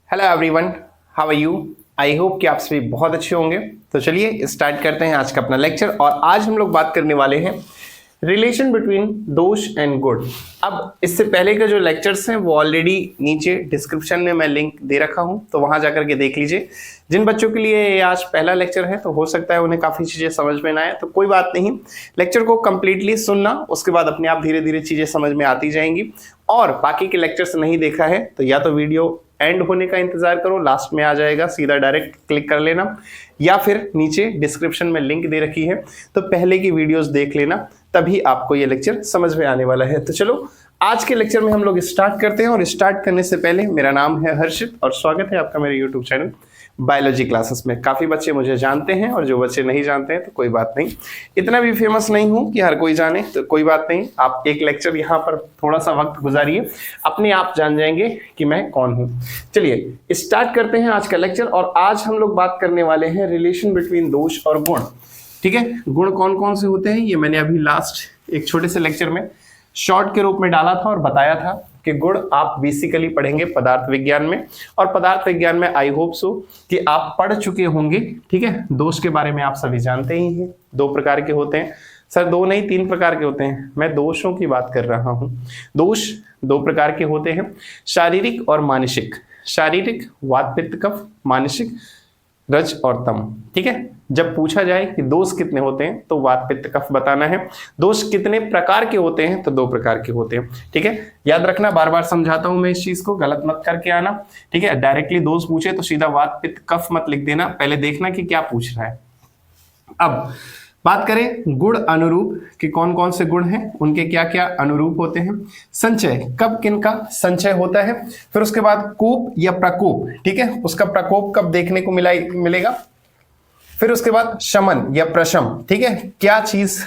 Hello everyone, how are you. I hope कि आप सभी बहुत अच्छे होंगे। तो चलिए स्टार्ट करते हैं आज का अपना लेक्चर। और आज हम लोग बात करने वाले हैं रिलेशन बिटवीन दोष एंड गुण। अब इससे पहले के जो लेक्चर्स हैं वो ऑलरेडी नीचे डिस्क्रिप्शन में मैं लिंक दे रखा हूं, तो वहां जाकर के देख लीजिए। जिन बच्चों के लिए ये आज पहला लेक्चर है तो हो सकता है उन्हें काफ़ी चीज़ें समझ में ना आए, तो कोई बात नहीं। लेक्चर को कंप्लीटली सुनना, उसके बाद अपने आप धीरे धीरे चीज़ें समझ में आती जाएंगी। और बाकी के लेक्चर्स नहीं देखा है तो या तो वीडियो एंड होने का इंतजार करो, लास्ट में आ जाएगा, सीधा डायरेक्ट क्लिक कर लेना, या फिर नीचे डिस्क्रिप्शन में लिंक दे रखी है तो पहले की वीडियोस देख लेना, तभी आपको ये लेक्चर समझ में आने वाला है। तो चलो आज के लेक्चर में हम लोग स्टार्ट करते हैं। और स्टार्ट करने से पहले मेरा नाम है हर्षित और स्वागत है आपका मेरे यूट्यूब चैनल बायोलॉजी क्लासेस में। काफ़ी बच्चे मुझे जानते हैं और जो बच्चे नहीं जानते हैं तो कोई बात नहीं, इतना भी फेमस नहीं हूँ कि हर कोई जाने, तो कोई बात नहीं। आप एक लेक्चर यहाँ पर थोड़ा सा वक्त गुजारिए, अपने आप जान जाएंगे कि मैं कौन हूँ। चलिए स्टार्ट करते हैं आज का लेक्चर। और आज हम लोग बात करने वाले हैं रिलेशन बिटवीन दोष और गुण। ठीक है, गुण कौन कौन से होते हैं ये मैंने अभी लास्ट एक छोटे से लेक्चर में शॉर्ट के रूप में डाला था और बताया था कि गुण आप बेसिकली पढ़ेंगे पदार्थ विज्ञान में। और पदार्थ विज्ञान में आई होप सो कि आप पढ़ चुके होंगे। ठीक है, दोष के बारे में आप सभी जानते ही हैं, दो प्रकार के होते हैं। सर दो नहीं तीन प्रकार के होते हैं, मैं दोषों की बात कर रहा हूं। दोष दो प्रकार के होते हैं, शारीरिक और मानसिक। शारीरिक वात पित्त कफ, मानसिक रज और तम। ठीक है, जब पूछा जाए कि दोष कितने होते हैं तो वात पित्त कफ बताना है। दोष कितने प्रकार के होते हैं तो दो प्रकार के होते हैं। ठीक है, याद रखना, बार बार समझाता हूं मैं इस चीज को, गलत मत करके आना। ठीक है, डायरेक्टली दोष पूछे तो सीधा वात पित्त कफ मत लिख देना, पहले देखना कि क्या पूछ रहा है। अब बात करें गुण अनुरूप कि कौन कौन से गुण हैं, उनके क्या क्या अनुरूप होते हैं। संचय, कब किनका संचय होता है। फिर उसके बाद कोप या प्रकोप, ठीक है, उसका प्रकोप कब देखने को मिलेगा। फिर उसके बाद शमन या प्रशम, ठीक है, क्या चीज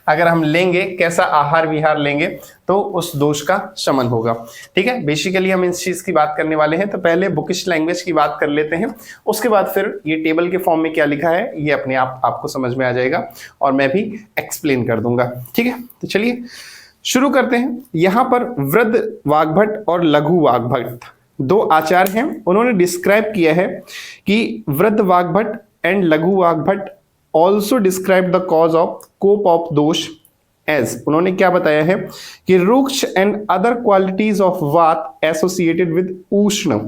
अगर हम लेंगे, कैसा आहार विहार लेंगे तो उस दोष का शमन होगा। ठीक है, बेसिकली हम इस चीज की बात करने वाले हैं। तो पहले बुकिश लैंग्वेज की बात कर लेते हैं, उसके बाद फिर ये टेबल के फॉर्म में क्या लिखा है ये अपने आप आपको समझ में आ जाएगा और मैं भी एक्सप्लेन कर दूंगा। ठीक है, तो चलिए शुरू करते हैं। यहां पर वृद्ध वाग्भट और लघु वाग्भट दो आचार्य हैं, उन्होंने डिस्क्राइब किया है कि वृद्ध वाग्भट एंड लघु Vagbhata also describe the cause of cope of दोष as, उन्होंने क्या बताया है कि रुक्ष and other qualities of वात associated with उष्ण।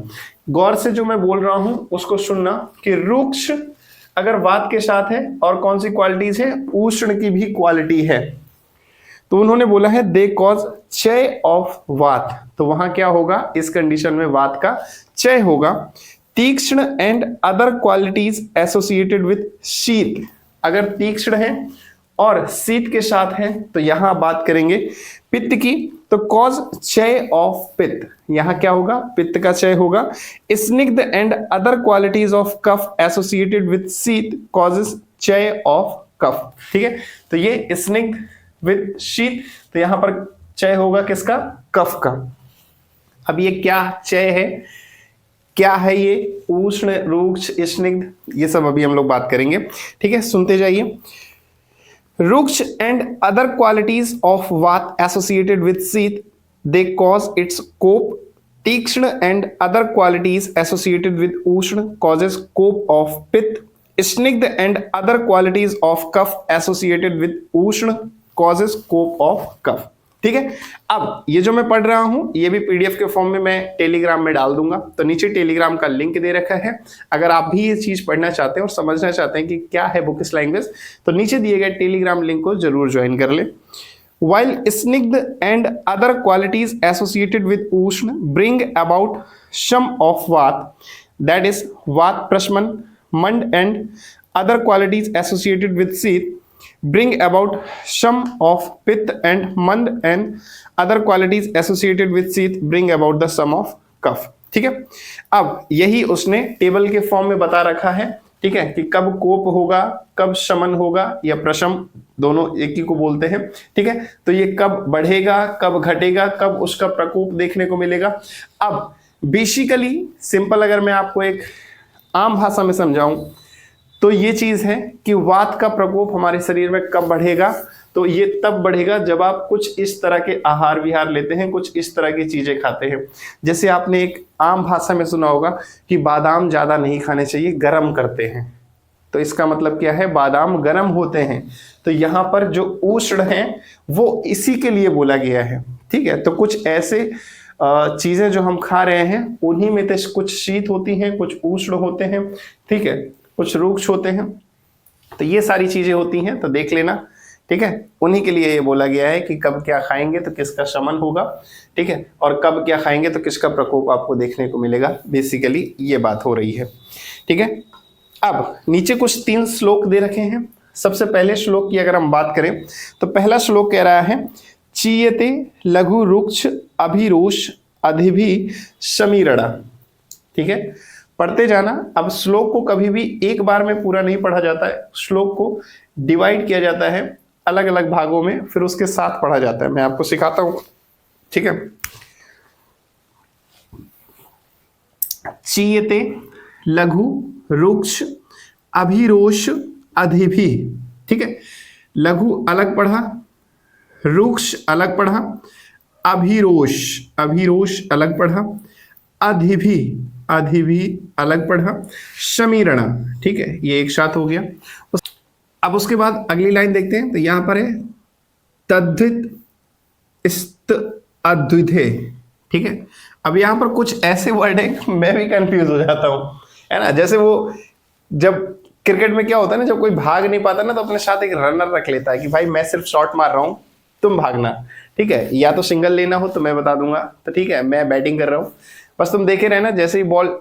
गौर से जो मैं बोल रहा हूं उसको सुनना कि रुक्ष अगर वात के साथ है और कौन सी क्वालिटीज है, उष्ण की भी क्वालिटी है, तो उन्होंने बोला है दे कॉज क्षय ऑफ वात। तो वहां क्या होगा, इस कंडीशन में वात का क्षय होगा। तीक्ष्ण and other qualities associated with शीत, अगर तीक्ष्ण है और शीत के साथ है तो यहां बात करेंगे पित्त की, तो कॉज क्षय ऑफ पित्त, यहां क्या होगा, पित्त का क्षय होगा। स्निग्ध and other qualities of kapha associated with शीत कॉजेस क्षय ऑफ कफ। ठीक है, तो ये स्निग्ध विथ शीत, तो यहां पर क्षय होगा किसका, कफ का। अब ये क्या क्षय है, क्या है ये, उष्ण रुक्ष स्निग्ध, ये सब अभी हम लोग बात करेंगे। ठीक है, सुनते जाइए। रुक्ष and other qualities of vata associated with शीत दे कॉज इट्स कोप। तीक्ष्ण and other qualities associated with उष्ण कॉजेस कोप ऑफ पित्त। स्निग्ध and other qualities of kapha associated with उष्ण कॉजेस कोप ऑफ कफ। ठीक है, अब ये जो मैं पढ़ रहा हूं ये भी पीडीएफ के फॉर्म में मैं टेलीग्राम में डाल दूंगा, तो नीचे टेलीग्राम का लिंक दे रखा है। अगर आप भी ये चीज पढ़ना चाहते हैं और समझना चाहते हैं कि क्या है बुकिश लैंग्वेज, तो नीचे दिए गए टेलीग्राम लिंक को जरूर ज्वाइन कर ले। While स्निग्ध and other qualities associated with उष्ण ब्रिंग अबाउट शम ऑफ वात, दैट इज वात प्रशमन, मंड and other qualities associated with शीत bring about sham of pitt, and mand and other qualities associated with शीत bring about the sham of कफ। ठीक है, अब यही उसने टेबल के फॉर्म में बता रखा है। ठीक है, कि कब कोप होगा, कब शमन होगा या प्रशम, दोनों एक ही को बोलते हैं। ठीक है, तो ये कब बढ़ेगा, कब घटेगा, कब उसका प्रकोप देखने को मिलेगा। अब बेसिकली सिंपल अगर मैं आपको एक आम भाषा में समझाऊं तो ये चीज है कि वात का प्रकोप हमारे शरीर में कब बढ़ेगा, तो ये तब बढ़ेगा जब आप कुछ इस तरह के आहार विहार लेते हैं, कुछ इस तरह की चीजें खाते हैं। जैसे आपने एक आम भाषा में सुना होगा कि बादाम ज्यादा नहीं खाने चाहिए, गर्म करते हैं। तो इसका मतलब क्या है, बादाम गर्म होते हैं। तो यहाँ पर जो उष्ण है वो इसी के लिए बोला गया है। ठीक है, तो कुछ ऐसे चीजें जो हम खा रहे हैं उन्हीं में से कुछ शीत होती हैं, कुछ उष्ण होते हैं, ठीक है, कुछ रुक्ष होते हैं। तो ये सारी चीजें होती हैं, तो देख लेना। ठीक है, उन्हीं के लिए ये बोला गया है कि कब क्या खाएंगे तो किसका शमन होगा, ठीक है, और कब क्या खाएंगे तो किसका प्रकोप आपको देखने को मिलेगा। बेसिकली ये बात हो रही है। ठीक है, अब नीचे कुछ 3 श्लोक दे रखे हैं। सबसे पहले श्लोक की अगर हम बात करें तो पहला श्लोक कह रहा है, चीयते लघु रुक्ष अभिरोष अधिभि समीरणा। ठीक है, पढ़ते जाना। अब श्लोक को कभी भी एक बार में पूरा नहीं पढ़ा जाता है, श्लोक को डिवाइड किया जाता है अलग अलग भागों में, फिर उसके साथ पढ़ा जाता है। मैं आपको सिखाता हूं। ठीक है, चीयते लघु रुक्ष अभिरोष अधिभि। ठीक है, लघु अलग पढ़ा, रुक्ष अलग पढ़ा, अभिरोष अलग पढ़ा, अधिभि अलग पढ़ा, समीरणा। ठीक है, ये एक साथ हो गया। अब उसके बाद अगली लाइन देखते हैं। तो यहां पर है तद्धित स्त अद्विधे। ठीक है, अब यहां पर कुछ ऐसे वर्ड है मैं भी कंफ्यूज हो जाता हूं, है ना। जैसे वो जब क्रिकेट में क्या होता है ना, जब कोई भाग नहीं पाता ना तो अपने साथ एक रनर रख लेता है कि भाई मैं सिर्फ शॉट मार रहा हूं, तुम भागना। ठीक है, या तो सिंगल लेना हो तो मैं बता दूंगा, तो ठीक है मैं बैटिंग कर रहा हूं, बस तुम देखे रहना, जैसे ही बॉल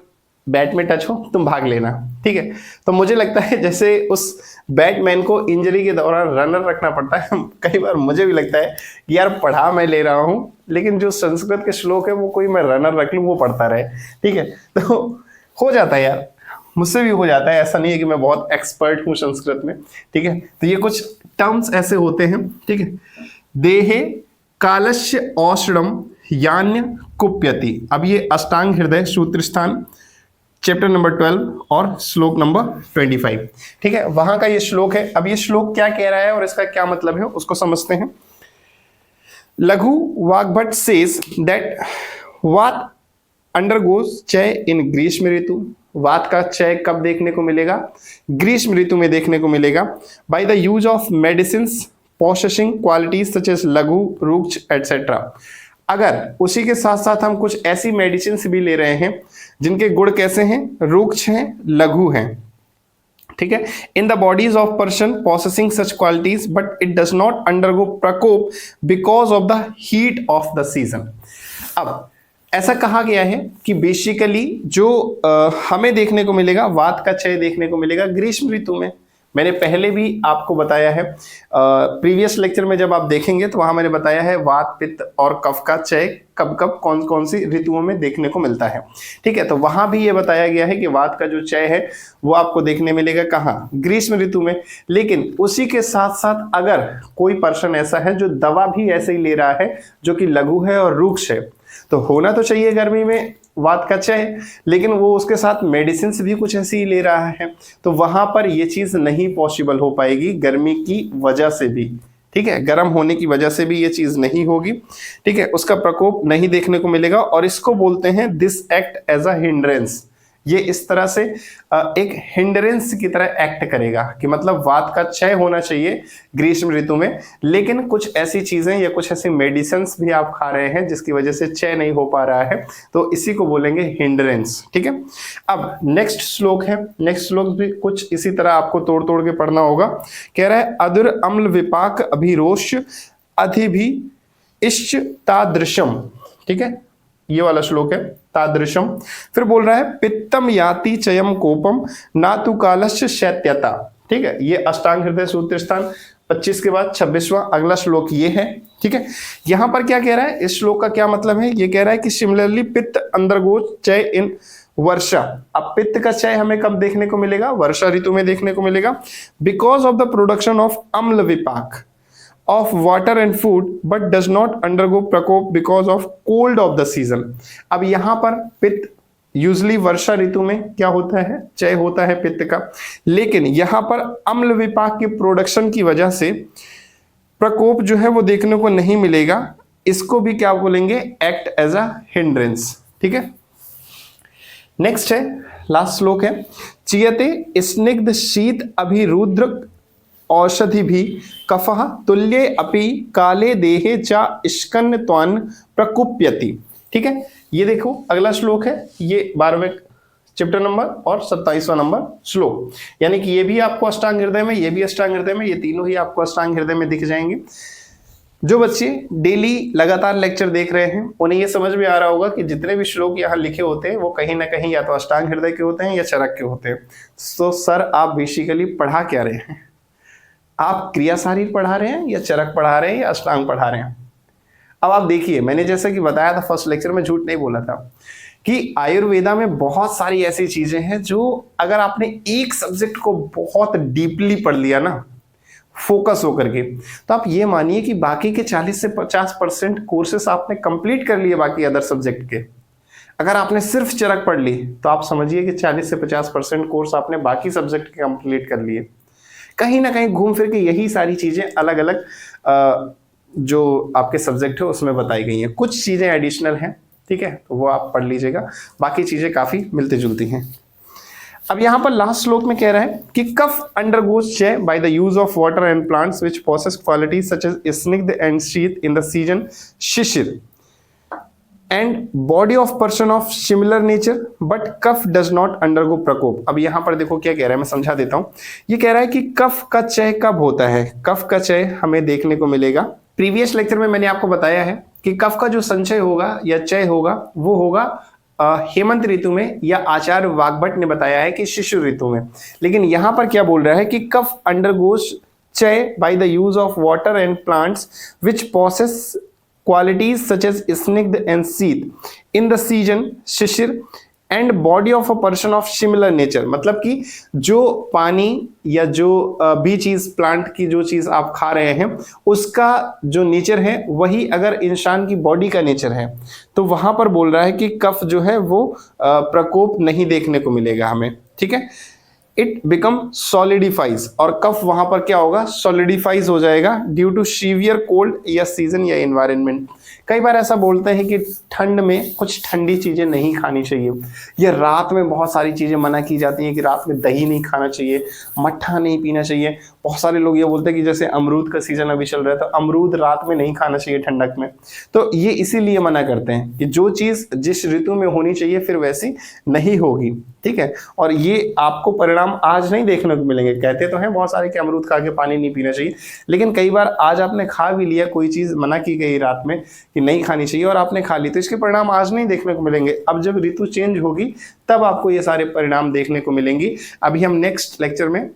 बैट में टच हो तुम भाग लेना। ठीक है, तो मुझे लगता है जैसे उस बैटमैन को इंजरी के दौरान रनर रखना पड़ता है। कई बार मुझे भी लगता है कि यार पढ़ा मैं ले रहा हूं, लेकिन जो संस्कृत के श्लोक है वो कोई मैं रनर रख लूं वो पढ़ता रहे। ठीक है, तो हो जाता है यार, मुझसे भी हो जाता है, ऐसा नहीं है कि मैं बहुत एक्सपर्ट हूं संस्कृत में। ठीक है, तो ये कुछ टर्म्स ऐसे होते हैं। ठीक है, देहे कालस्य औषणम यान्य कुप्यति। अब ये अष्टांग हृदय सूत्र स्थान चैप्टर नंबर 12 और श्लोक नंबर 25। ठीक है, वहां का ये श्लोक है। अब ये श्लोक क्या कह रहा है और इसका क्या मतलब है उसको समझते हैं। लघु वाग्भट सेज दैट वात अंडरगोज क्षय इन ग्रीष्म ऋतु। वात का क्षय कब देखने को मिलेगा, ग्रीष्म ऋतु में देखने को मिलेगा। By the use of medicine possessing qualities such as लघु रुक्ष एटसेट्रा। अगर उसी के साथ साथ हम कुछ ऐसी मेडिसिन भी ले रहे हैं जिनके गुण कैसे हैं, रुक्ष हैं, लघु हैं। ठीक है, in the bodies of person possessing such qualities but it does not undergo प्रकोप because of the heat of the season. अब ऐसा कहा गया है कि बेसिकली जो हमें देखने को मिलेगा, वात का क्षय देखने को मिलेगा ग्रीष्म ऋतु में। मैंने पहले भी आपको बताया है, प्रीवियस लेक्चर में जब आप देखेंगे तो वहां मैंने बताया है वात पित्त और कफ का क्षय कब कब कौन कौन सी ऋतुओं में देखने को मिलता है। ठीक है, तो वहां भी ये बताया गया है कि वात का जो क्षय है वो आपको देखने मिलेगा कहाँ, ग्रीष्म ऋतु में। लेकिन उसी के साथ साथ अगर कोई पर्सन ऐसा है जो दवा भी ऐसे ही ले रहा है जो कि लघु है और रुक्ष है, तो होना तो चाहिए गर्मी में वात का क्षय, लेकिन वो उसके साथ मेडिसिन भी कुछ ऐसी ही ले रहा है, तो वहां पर ये चीज नहीं पॉसिबल हो पाएगी गर्मी की वजह से भी। ठीक है, गर्म होने की वजह से भी ये चीज नहीं होगी। ठीक है, उसका प्रकोप नहीं देखने को मिलेगा और इसको बोलते हैं this act as a hindrance. ये इस तरह से एक हिंड्रेंस की तरह एक्ट करेगा कि मतलब वात का क्षय होना चाहिए ग्रीष्म ऋतु में, लेकिन कुछ ऐसी चीजें या कुछ ऐसी मेडिसिन भी आप खा रहे हैं जिसकी वजह से क्षय नहीं हो पा रहा है, तो इसी को बोलेंगे हिंड्रेंस। ठीक है, अब नेक्स्ट श्लोक है। नेक्स्ट श्लोक भी कुछ इसी तरह आपको तोड़ तोड़ के पढ़ना होगा। कह रहा है अदुर अम्ल विपाक अभिरोष अधिभि इश्च तादृशम। ठीक है, ये वाला श्लोक है तादृशम। फिर बोल रहा है पित्तम याति चयम कोपम नातु कालस्य शैत्यता। ठीक है, ये अष्टांग हृदय सूत्र स्थान 25 के बाद 26वां अगला श्लोक ये है। ठीक है, यहां पर क्या कह रहा है, इस श्लोक का क्या मतलब है, ये कह रहा है कि सिमिलरली पित्त अंडरगोज क्षय इन वर्षा। अब पित्त का क्षय हमें कब देखने को मिलेगा, वर्षा ऋतु में देखने को मिलेगा, because of the production of अम्ल विपाक of water and food but does not undergo प्रकोप because of cold of the season। अब यहां पर पित्त यूजली वर्षा ऋतु में क्या होता है, क्षय होता है पित्त का। लेकिन यहां पर अम्ल विपाक के प्रोडक्शन की वजह से प्रकोप जो है वो देखने को नहीं मिलेगा। इसको भी क्या बोलेंगे, एक्ट एज अ हिंड्रेंस। ठीक है, नेक्स्ट है, लास्ट श्लोक है, चियते स्निग्ध शीत अभिरुद्र औषधि भी कफः तुल्ये अपि काले देहे चा स्कन्न त्वान प्रकुप्यति। ठीक है, ये देखो अगला श्लोक है, ये 12वें चैप्टर नंबर और 27वां नंबर श्लोक, यानी कि ये भी आपको अष्टांग हृदय में, ये भी अष्टांग हृदय में, ये तीनों ही आपको अष्टांग हृदय में दिख जाएंगे। जो बच्चे डेली लगातार लेक्चर देख रहे हैं उन्हें ये समझ में आ रहा होगा कि जितने भी श्लोक यहाँ लिखे होते हैं वो कहीं ना कहीं या तो अष्टांग हृदय के होते हैं या चरक के होते हैं। तो सर आप बेसिकली पढ़ा क्या रहे हैं, आप क्रिया शारीर पढ़ा रहे हैं या चरक पढ़ा रहे हैं या अष्टांग पढ़ा रहे हैं। अब आप देखिए, मैंने जैसा कि बताया था फर्स्ट लेक्चर में, झूठ नहीं बोला था कि आयुर्वेदा में बहुत सारी ऐसी चीजें हैं जो अगर आपने एक सब्जेक्ट को बहुत डीपली पढ़ लिया ना, फोकस होकर के, तो आप ये मानिए कि बाकी के 40 से 50% कोर्सेस आपने कंप्लीट कर लिए बाकी अदर सब्जेक्ट के। अगर आपने सिर्फ चरक पढ़ ली तो आप समझिए कि 40 से 50% कोर्स आपने बाकी सब्जेक्ट के कंप्लीट कर लिए। कहीं ना कहीं घूम फिर के यही सारी चीजें अलग अलग जो आपके सब्जेक्ट है उसमें बताई गई हैं। कुछ चीजें एडिशनल हैं, ठीक है, तो वो आप पढ़ लीजिएगा, बाकी चीजें काफी मिलती जुलती हैं। अब यहां पर लास्ट श्लोक में कह रहा है कि कफ अंडरगोज क्षय by the use of water and plants which possess qualities such as स्निग्ध एंड शीत इन द सीजन शिशिर and body of person of similar nature but kapha does not undergo प्रकोप। अब यहां पर देखो क्या कह रहा है, मैं समझा देता हूं। ये कह रहा है कि कफ का क्षय कब होता है, कफ का क्षय हमें देखने को मिलेगा। प्रीवियस लेक्चर में मैंने आपको बताया है कि कफ का जो संचय होगा या क्षय होगा वो होगा हेमंत ऋतु में, या आचार्य वाग्भट ने बताया है कि शिशिर ऋतु में। लेकिन यहां पर क्या बोल रहा है कि कफ अंडरगोज क्षय by the use of water and plants which possess qualities such as snigd and sheath in the season shishir and body of a person of similar nature। मतलब कि जो पानी या जो भी चीज, प्लांट की जो चीज आप खा रहे हैं उसका जो नेचर है वही अगर इंसान की बॉडी का नेचर है, तो वहां पर बोल रहा है कि कफ जो है वो प्रकोप नहीं देखने को मिलेगा हमें। ठीक है, इट बिकम सॉलिडिफाइज, और कफ वहां पर क्या होगा, सॉलिडिफाइज हो जाएगा ड्यू टू सीवियर कोल्ड या सीजन या एनवायरनमेंट। कई बार ऐसा बोलते हैं कि ठंड में कुछ ठंडी चीजें नहीं खानी चाहिए, या रात में बहुत सारी चीजें मना की जाती हैं कि रात में दही नहीं खाना चाहिए, मट्ठा नहीं पीना चाहिए। बहुत सारे लोग ये बोलते हैं कि जैसे अमरूद का सीजन अभी चल रहा है तो अमरूद रात में नहीं खाना चाहिए ठंडक में। तो ये इसीलिए मना करते हैं कि जो चीज जिस ऋतु में होनी चाहिए फिर वैसी नहीं होगी। ठीक है, और ये आपको परिणाम आज नहीं देखने को मिलेंगे। कहते तो हैं बहुत सारे कि अमरूद खा के पानी नहीं पीना चाहिए, लेकिन कई बार आज आपने खा भी लिया, कोई चीज मना की गई रात में कि नहीं खानी चाहिए और आपने खा ली, तो इसके परिणाम आज नहीं देखने को मिलेंगे। अब जब ऋतु चेंज होगी तब आपको ये सारे परिणाम देखने को मिलेंगी। अभी हम नेक्स्ट लेक्चर में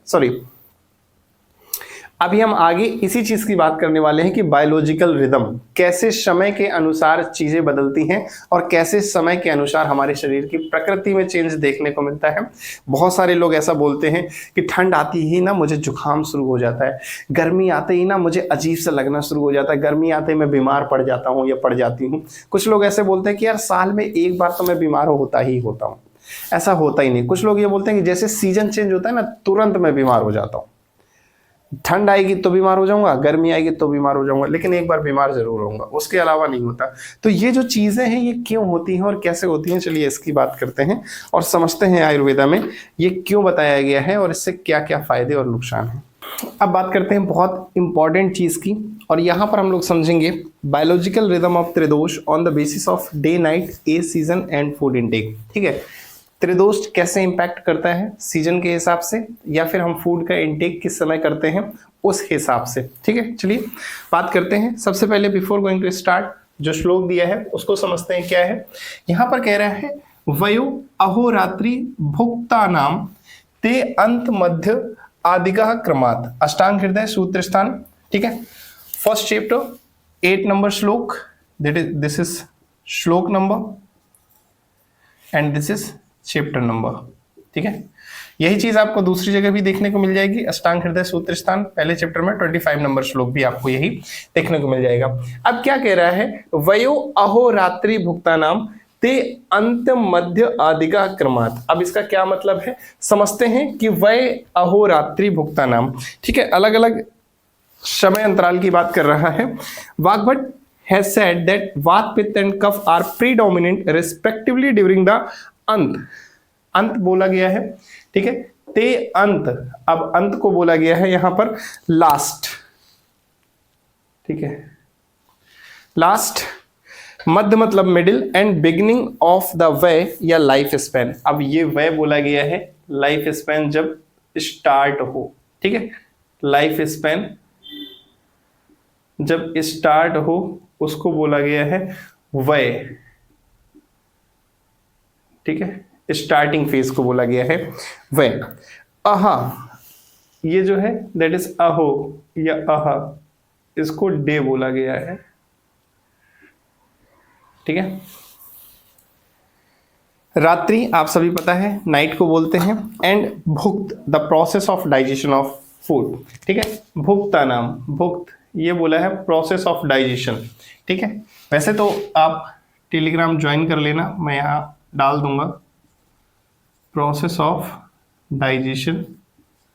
अभी हम आगे इसी चीज की बात करने वाले हैं कि बायोलॉजिकल रिदम, कैसे समय के अनुसार चीजें बदलती हैं और कैसे समय के अनुसार हमारे शरीर की प्रकृति में चेंज देखने को मिलता है। बहुत सारे लोग ऐसा बोलते हैं कि ठंड आती ही ना मुझे जुकाम शुरू हो जाता है, गर्मी आते ही ना मुझे अजीब सा लगना शुरू हो जाता है, गर्मी आते ही मैं बीमार पड़ जाता हूँ या पड़ जाती हूँ। कुछ लोग ऐसे बोलते हैं कि यार साल में एक बार तो मैं बीमार होता ही होता हूँ। ऐसा होता ही नहीं। कुछ लोग ये बोलते हैं कि जैसे सीजन चेंज होता है ना तुरंत मैं बीमार हो जाता हूँ, ठंड आएगी तो बीमार हो जाऊंगा, गर्मी आएगी तो बीमार हो जाऊंगा, लेकिन एक बार बीमार जरूर होऊंगा, उसके अलावा नहीं होता। तो ये जो चीजें हैं ये क्यों होती हैं और कैसे होती हैं, चलिए इसकी बात करते हैं और समझते हैं आयुर्वेदा में ये क्यों बताया गया है और इससे क्या क्या फायदे और नुकसान हैं। अब बात करते हैं बहुत इंपॉर्टेंट चीज की, और यहाँ पर हम लोग समझेंगे biological rhythm of tridosha on the basis of day night a season and food intake. ठीक है, त्रिदोष कैसे इंपैक्ट करता है सीजन के हिसाब से, या फिर हम फूड का इंटेक किस समय करते हैं उस हिसाब से। ठीक है, चलिए बात करते हैं। सबसे पहले बिफोर गोइंग टू स्टार्ट जो श्लोक दिया है उसको समझते हैं क्या है। यहाँ पर कह रहा है वयो अहोरात्रि भुक्ता नाम ते अंत मध्य आदिगः क्रमात् अष्टांग हृदय सूत्र स्थान। ठीक है, फर्स्ट चैप्टर 8 नंबर श्लोक, दिस इज श्लोक number and this is chapter number. ठीक है, यही चीज आपको दूसरी जगह भी देखने को मिल जाएगी। अष्टांग हृदय सूत्र स्थान पहले चैप्टर में 25 नंबर श्लोक भी आपको यही देखने को मिल जाएगा। अब क्या कह रहा है, वयो अहोरात्रि भुक्ता नाम ते अंत मध्य आदिगा क्रमात्। अब इसका क्या मतलब है समझते हैं कि वय अहोरात्रि भुक्ता नाम, ठीक है, अलग अलग समय अंतराल की बात कर रहा है। Vagbhata has said that vata pitta and kapha are predominant respectively during the अंत। अंत बोला गया है, ठीक है, ते अंत, अब अंत को बोला गया है यहां पर लास्ट, ठीक है, लास्ट, मध्य मतलब middle, and beginning of the way या लाइफ स्पैन। अब ये वे बोला गया है लाइफ स्पैन जब स्टार्ट हो, ठीक है, लाइफ स्पैन जब स्टार्ट हो उसको बोला गया है वय, ठीक है, स्टार्टिंग फेज को बोला गया है वय। अहा ये जो है दैट इज अहो या अहा, इसको डे बोला गया है, ठीक है। रात्रि आप सभी पता है नाइट को बोलते हैं, and bhukta the process of digestion of food, ठीक है, भुक्ता नाम, भुक्त ये बोला है प्रोसेस ऑफ डाइजेशन, ठीक है। वैसे तो आप टेलीग्राम ज्वाइन कर लेना, मैं यहाँ डाल दूंगा process of digestion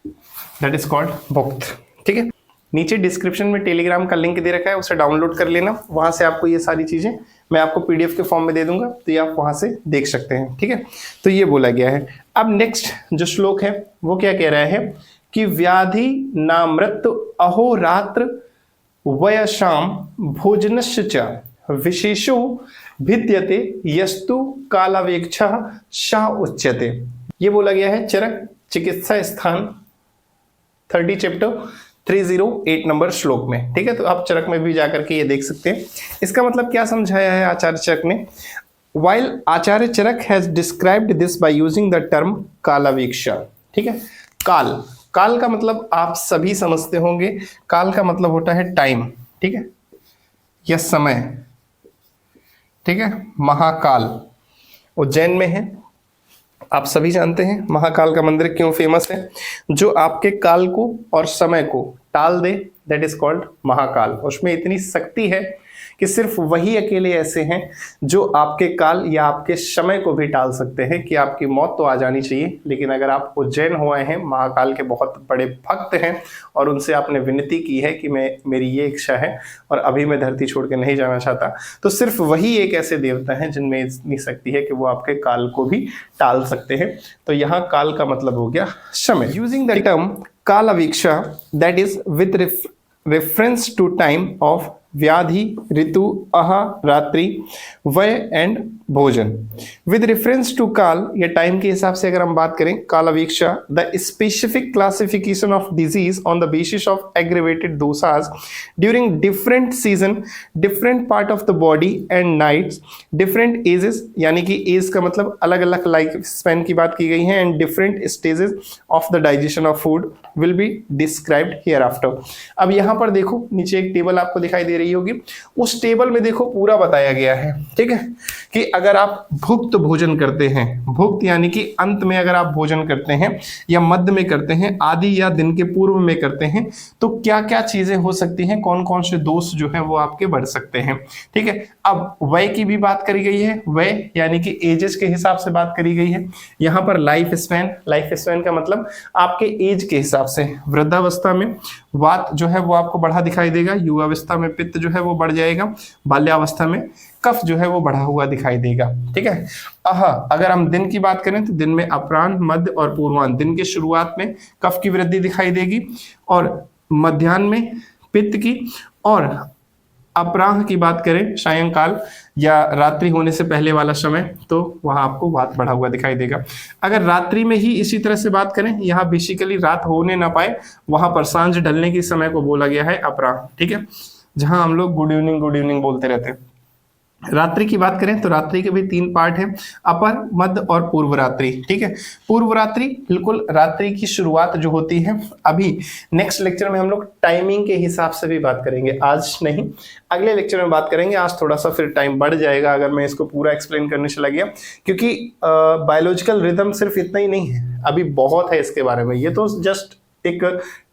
that is called bhukta, ठीक है। नीचे डिस्क्रिप्शन में टेलीग्राम का लिंक दे रखा है, उसे डाउनलोड कर लेना, वहां से आपको ये सारी चीजें मैं आपको पीडीएफ के फॉर्म में दे दूंगा, तो ये आप वहां से देख सकते हैं, ठीक है। तो ये बोला गया है। अब नेक्स्ट जो श्लोक है वो क्या कह रहा है कि व्याधि नामृत अहोरात्र वयशाम भोजनस्य च विशेषो भिद्यते यस्तु कालावेक्षा सा उच्यते। ये बोला गया है चरक चिकित्सा स्थान 30 चैप्टर 308 नंबर श्लोक में, ठीक है। तो आप चरक में भी जाकर के ये देख सकते हैं। इसका मतलब क्या समझाया है आचार्य चरक ने? While Acharya Charak has described this by using the term kalaveksha, ठीक है। काल, काल का मतलब आप सभी समझते होंगे, काल का मतलब होता है टाइम, ठीक है, या समय, ठीक है। महाकाल उज्जैन में है, आप सभी जानते हैं महाकाल का मंदिर क्यों फेमस है, जो आपके काल को और समय को टाल दे दैट इज कॉल्ड महाकाल। उसमें इतनी शक्ति है कि सिर्फ वही अकेले ऐसे हैं जो आपके काल या आपके समय को भी टाल सकते हैं कि आपकी मौत तो आ जानी चाहिए, लेकिन अगर आप उज्जैन हो आए हैं, महाकाल के बहुत बड़े भक्त हैं और उनसे आपने विनती की है कि मेरी ये इच्छा है और अभी मैं धरती छोड़ के नहीं जाना चाहता, तो सिर्फ वही एक ऐसे देवता हैं जिनमें इतनी शक्ति है कि वो आपके काल को भी टाल सकते हैं। तो यहाँ काल का मतलब हो गया समय। Using the term kalaveksha that is with reference to time of vyadhi ritu अहा रात्रि वय एंड भोजन। विद रेफरेंस टू काल या टाइम के हिसाब से अगर हम बात करें, kalaveksha the specific classification of disease on the basis of aggravated doshas during different season different part of the body and nights different ages, यानी कि एज का मतलब अलग अलग लाइफ स्पैन की बात की गई है, and different stages of the digestion of food will be described here after. अब यहाँ पर देखो नीचे एक टेबल आपको दिखाई दे रही होगी, उस टेबल में देखो पूरा बताया गया है, ठीक है, कि अगर आप भुक्त भोजन करते हैं, भुक्त यानी कि अंत में अगर आप भोजन करते हैं या मध्य में करते हैं, आदि या दिन के पूर्व में करते हैं, तो क्या क्या चीजें हो सकती हैं, कौन कौन से दोष जो है वो आपके बढ़ सकते हैं, ठीक है। अब वय की भी बात करी गई है, वय यानी कि एजेस के हिसाब से बात करी गई है। यहाँ पर लाइफ स्पैन का मतलब आपके एज के हिसाब से, वृद्धावस्था में वात जो है वो आपको बढ़ा दिखाई देगा, युवावस्था में पित्त जो है वो बढ़ जाएगा, बाल्यावस्था में कफ जो है वो बढ़ा हुआ दिखाई देगा, ठीक है। अगर हम दिन की बात करें तो दिन में अपराह्न मध्य और पूर्वाह्न, दिन के शुरुआत में कफ की वृद्धि दिखाई देगी और मध्याह्न में पित्त की, और अपराह्न की बात करें सायंकाल या रात्रि होने से पहले वाला समय, तो वहां आपको वात बढ़ा हुआ दिखाई देगा। अगर रात्रि में ही इसी तरह से बात करें, यहाँ बेसिकली रात होने ना पाए, वहां पर सांझ ढलने के समय को बोला गया है अपराह्न, ठीक है, जहां हम लोग गुड इवनिंग बोलते रहते हैं। रात्रि की बात करें तो रात्रि के भी 3 पार्ट हैं, अपर मध्य और पूर्व रात्रि, ठीक है। पूर्व रात्रि बिल्कुल रात्रि की शुरुआत जो होती है, अभी नेक्स्ट लेक्चर में हम लोग टाइमिंग के हिसाब से भी बात करेंगे, आज नहीं अगले लेक्चर में बात करेंगे। आज थोड़ा सा फिर टाइम बढ़ जाएगा अगर मैं इसको पूरा एक्सप्लेन करने चला गया, क्योंकि बायोलॉजिकल रिदम सिर्फ इतना ही नहीं है, अभी बहुत है इसके बारे में, ये तो जस्ट एक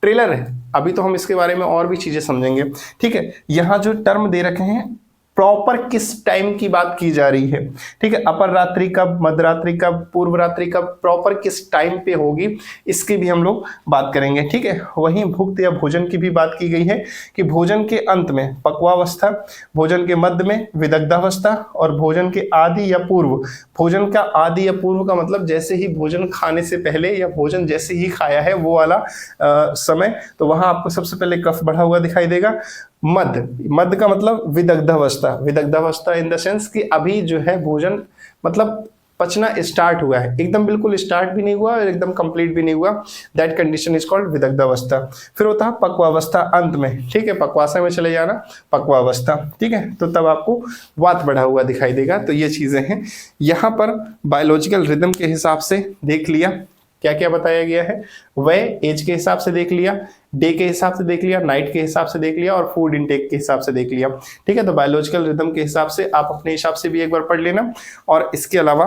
ट्रेलर है, अभी तो हम इसके बारे में और भी चीजें समझेंगे, ठीक है। यहाँ जो टर्म दे रखे हैं प्रॉपर किस टाइम की बात की जा रही है, ठीक है, अपर रात्रि कब, मध्य रात्रि कब, पूर्व रात्रि कब, प्रॉपर किस टाइम पे होगी, इसकी भी हम लोग बात करेंगे, ठीक है। वहीं भुक्त या भोजन की भी बात की गई है कि भोजन के अंत में पक्वावस्था, भोजन के मध्य में विदग्धावस्था और भोजन के आदि या पूर्व। भोजन का आदि या पूर्व का मतलब जैसे ही भोजन खाने से पहले या भोजन जैसे ही खाया है वो वाला समय, तो वहां आपको सबसे पहले कफ बढ़ा हुआ दिखाई देगा। मध्य, मध्य का मतलब विदग्धावस्था, विदग्धावस्था इन द सेंस कि अभी जो है भोजन मतलब पचना स्टार्ट हुआ है, एकदम बिल्कुल स्टार्ट भी नहीं हुआ और एकदम कंप्लीट भी नहीं हुआ, दैट कंडीशन इज कॉल्ड विदग्धावस्था। फिर होता है पक्वावस्था अंत में, ठीक है, पक्वाशय में चले जाना, पक्वावस्था, ठीक है, तो तब आपको वात बढ़ा हुआ दिखाई देगा। तो ये चीजें हैं, यहाँ पर बायोलॉजिकल रिदम के हिसाब से देख लिया क्या क्या बताया गया है, वह एज के हिसाब से देख लिया, डे के हिसाब से देख लिया, नाइट के हिसाब से देख लिया और फूड इनटेक के हिसाब से देख लिया, ठीक है। तो बायोलॉजिकल रिदम के हिसाब से आप अपने हिसाब से भी एक बार पढ़ लेना। और इसके अलावा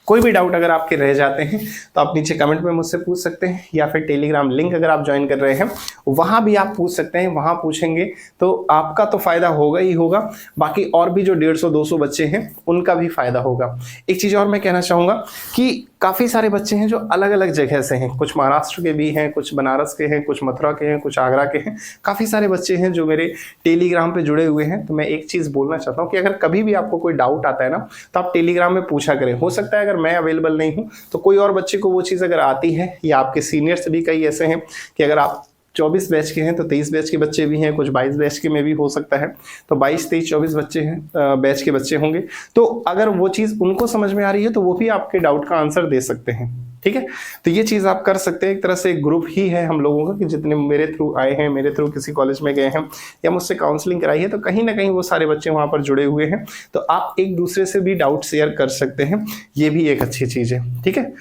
कोई भी डाउट अगर आपके रह जाते हैं तो आप नीचे कमेंट में मुझसे पूछ सकते हैं, या फिर टेलीग्राम लिंक अगर आप ज्वाइन कर रहे हैं वहां भी आप पूछ सकते हैं। वहां पूछेंगे तो आपका तो फायदा होगा ही होगा, बाकी और भी जो 150-200 बच्चे हैं उनका भी फायदा होगा। एक चीज और मैं कहना चाहूंगा कि काफी सारे बच्चे हैं जो अलग अलग जगह से हैं, कुछ महाराष्ट्र के भी हैं, कुछ बनारस के हैं, कुछ मथुरा के हैं, कुछ आगरा के हैं, काफी सारे बच्चे हैं जो मेरे टेलीग्राम पे जुड़े हुए हैं। तो मैं एक चीज बोलना चाहता हूँ कि अगर कभी भी आपको कोई डाउट आता है ना तो आप टेलीग्राम में पूछा करें। हो सकता है अगर मैं अवेलेबल नहीं हूँ तो कोई और बच्चे को वो चीज अगर आती है, या आपके सीनियर्स भी कई ऐसे हैं कि अगर आप 24 बैच के हैं तो 23 बैच के बच्चे भी हैं, कुछ 22 बैच के में भी हो सकता है, तो 22, 23, 24 बच्चे हैं, बैच के बच्चे होंगे। तो अगर वो चीज़ उनको समझ में आ रही है तो वो भी आपके डाउट का आंसर दे सकते हैं, ठीक है। तो ये चीज़ आप कर सकते हैं। एक तरह से एक ग्रुप ही है हम लोगों का कि जितने मेरे थ्रू आए हैं, मेरे थ्रू किसी कॉलेज में गए हैं या मुझसे काउंसलिंग कराई है, तो कहीं ना कहीं वो सारे बच्चे वहाँ पर जुड़े हुए हैं, तो आप एक दूसरे से भी डाउट शेयर कर सकते हैं, ये भी एक अच्छी चीज़ है, ठीक है।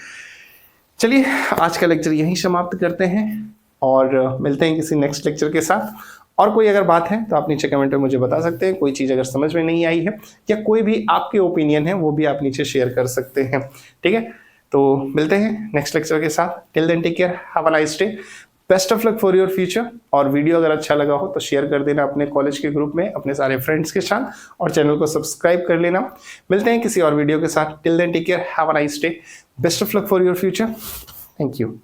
चलिए आज का लेक्चर यहीं समाप्त करते हैं और मिलते हैं किसी नेक्स्ट लेक्चर के साथ। और कोई अगर बात है तो आप नीचे कमेंट में मुझे बता सकते हैं, कोई चीज़ अगर समझ में नहीं आई है या कोई भी आपके ओपिनियन है वो भी आप नीचे शेयर कर सकते हैं, ठीक है। तो मिलते हैं नेक्स्ट लेक्चर के साथ। Till then take care, have a nice day, best of luck for your future. और वीडियो अगर अच्छा लगा हो तो शेयर कर देना अपने कॉलेज के ग्रुप में अपने सारे फ्रेंड्स के साथ, और चैनल को सब्सक्राइब कर लेना। मिलते हैं किसी और वीडियो के साथ। Till then take care, have a nice day, best of luck for your future. Thank you.